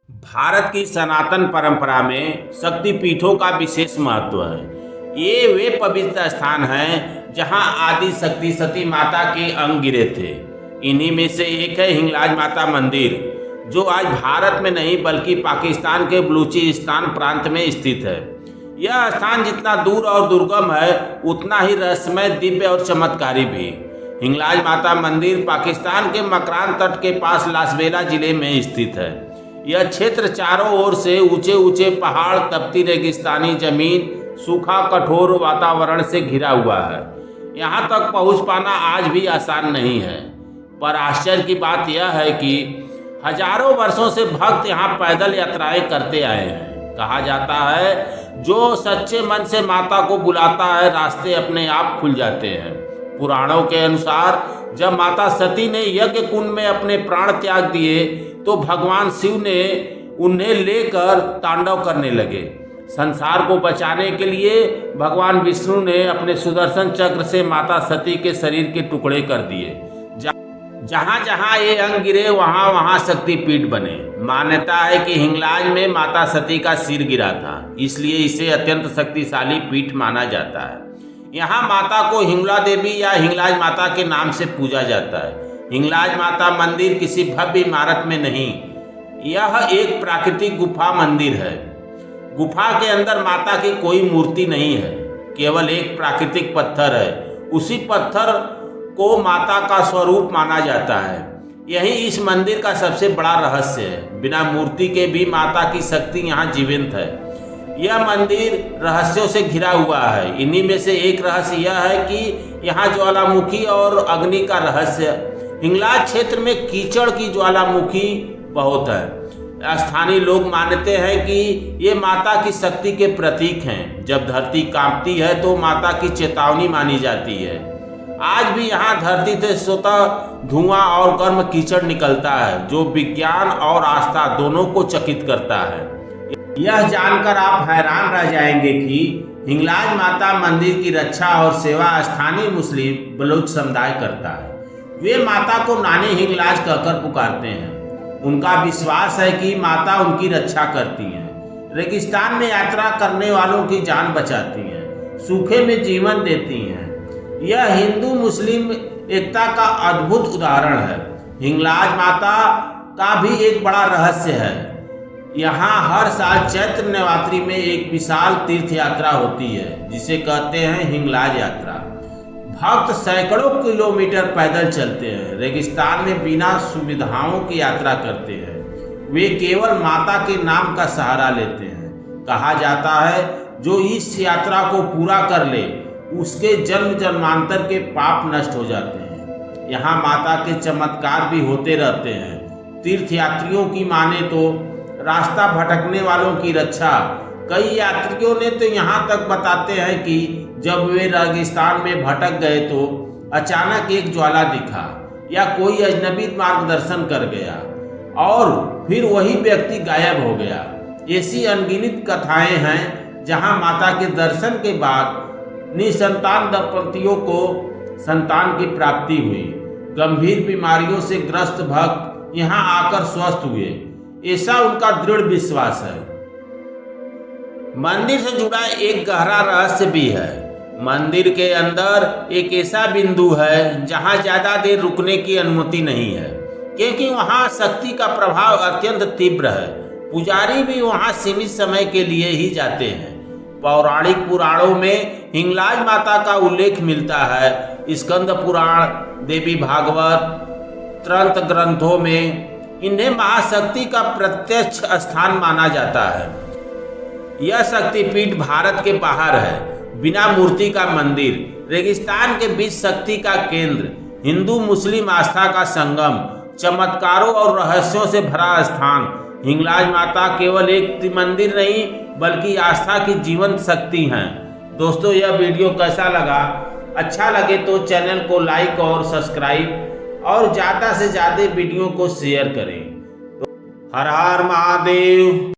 भारत की सनातन परंपरा में शक्तिपीठों का विशेष महत्व है। ये वे पवित्र स्थान हैं जहां आदि शक्ति सती माता के अंग गिरे थे। इन्हीं में से एक है हिंगलाज माता मंदिर, जो आज भारत में नहीं बल्कि पाकिस्तान के बलूचिस्तान प्रांत में स्थित है। यह स्थान जितना दूर और दुर्गम है, उतना ही रहस्यमय, दिव्य और चमत्कारी भी। हिंगलाज माता मंदिर पाकिस्तान के मकरान तट के पास लासबेला जिले में स्थित है। यह क्षेत्र चारों ओर से ऊंचे ऊंचे पहाड़, तपती रेगिस्तानी जमीन, सूखा कठोर वातावरण से घिरा हुआ है। यहाँ तक पहुँच पाना आज भी आसान नहीं है, पर आश्चर्य की बात यह है कि हजारों वर्षों से भक्त यहाँ पैदल यात्राएं करते आए हैं। कहा जाता है, जो सच्चे मन से माता को बुलाता है, रास्ते अपने आप खुल जाते हैं। पुराणों के अनुसार जब माता सती ने यज्ञ कुंड में अपने प्राण त्याग दिए, तो भगवान शिव ने उन्हें लेकर तांडव करने लगे। संसार को बचाने के लिए भगवान विष्णु ने अपने सुदर्शन चक्र से माता सती के शरीर के टुकड़े कर दिए। जहाँ जहाँ ये अंग गिरे, वहाँ वहाँ शक्तिपीठ बने। मान्यता है कि हिंगलाज में माता सती का सिर गिरा था, इसलिए इसे अत्यंत शक्तिशाली पीठ माना जाता है। यहाँ माता को हिंगला देवी या हिंगलाज माता के नाम से पूजा जाता है। हिंगलाज माता मंदिर किसी भव्य इमारत में नहीं, यह एक प्राकृतिक गुफा मंदिर है। गुफा के अंदर माता की कोई मूर्ति नहीं है, केवल एक प्राकृतिक पत्थर है। उसी पत्थर को माता का स्वरूप माना जाता है। यही इस मंदिर का सबसे बड़ा रहस्य है। बिना मूर्ति के भी माता की शक्ति यहाँ जीवंत है। यह मंदिर रहस्यों से घिरा हुआ है। इन्हीं में से एक रहस्य यह है कि यहाँ ज्वालामुखी और अग्नि का रहस्य। हिंगलाज क्षेत्र में कीचड़ की ज्वालामुखी बहुत है। स्थानीय लोग मानते हैं कि ये माता की शक्ति के प्रतीक हैं। जब धरती कांपती है तो माता की चेतावनी मानी जाती है। आज भी यहाँ धरती से स्वतः धुआं और गर्म कीचड़ निकलता है, जो विज्ञान और आस्था दोनों को चकित करता है। यह जानकर आप हैरान रह जाएंगे कि हिंगलाज माता मंदिर की रक्षा और सेवा स्थानीय मुस्लिम बलूच समुदाय करता है। वे माता को नानी हिंगलाज कहकर पुकारते हैं। उनका विश्वास है कि माता उनकी रक्षा करती हैं, रेगिस्तान में यात्रा करने वालों की जान बचाती हैं, सूखे में जीवन देती हैं। यह हिंदू मुस्लिम एकता का अद्भुत उदाहरण है। हिंगलाज माता का भी एक बड़ा रहस्य है। यहाँ हर साल चैत्र नवरात्रि में एक विशाल तीर्थ यात्रा होती है, जिसे कहते हैं हिंगलाज यात्रा। भक्त सैकड़ों किलोमीटर पैदल चलते हैं, रेगिस्तान में बिना सुविधाओं की यात्रा करते हैं। वे केवल माता के नाम का सहारा लेते हैं। कहा जाता है, जो इस यात्रा को पूरा कर ले, उसके जन्म जन्मांतर के पाप नष्ट हो जाते हैं। यहाँ माता के चमत्कार भी होते रहते हैं। तीर्थयात्रियों की माने तो रास्ता भटकने वालों की रक्षा। कई यात्रियों ने तो यहाँ तक बताते हैं कि जब वे रेगिस्तान में भटक गए तो अचानक एक ज्वाला दिखा या कोई अजनबी मार्गदर्शन कर गया और फिर वही व्यक्ति गायब हो गया। ऐसी अनगिनत कथाएं हैं जहाँ माता के दर्शन के बाद निसंतान दंपतियों को संतान की प्राप्ति हुई। गंभीर बीमारियों से ग्रस्त भक्त यहाँ आकर स्वस्थ हुए, ऐसा उनका दृढ़ विश्वास है। मंदिर से जुड़ा एक गहरा रहस्य भी है। मंदिर के अंदर एक ऐसा बिंदु है जहां ज्यादा देर रुकने की अनुमति नहीं है, क्योंकि वहां शक्ति का प्रभाव अत्यंत तीव्र है। पुजारी भी वहां सीमित समय के लिए ही जाते हैं। पौराणिक पुराणों में हिंगलाज माता का उल्लेख मिलता है। स्कंद पुराण, देवी भागवत, तंत्र ग्रंथों में इन्हें महाशक्ति का प्रत्यक्ष स्थान माना जाता है। यह शक्तिपीठ भारत के बाहर है, बिना मूर्ति का मंदिर, रेगिस्तान के बीच शक्ति का केंद्र, हिंदू मुस्लिम आस्था का संगम, चमत्कारों और रहस्यों से भरा स्थान। हिंगलाज माता केवल एक मंदिर नहीं, बल्कि आस्था की जीवंत शक्ति हैं। दोस्तों, यह वीडियो कैसा लगा? अच्छा लगे तो चैनल को लाइक और सब्सक्राइब और ज़्यादा से ज़्यादा वीडियो को शेयर करें। हर हर महादेव।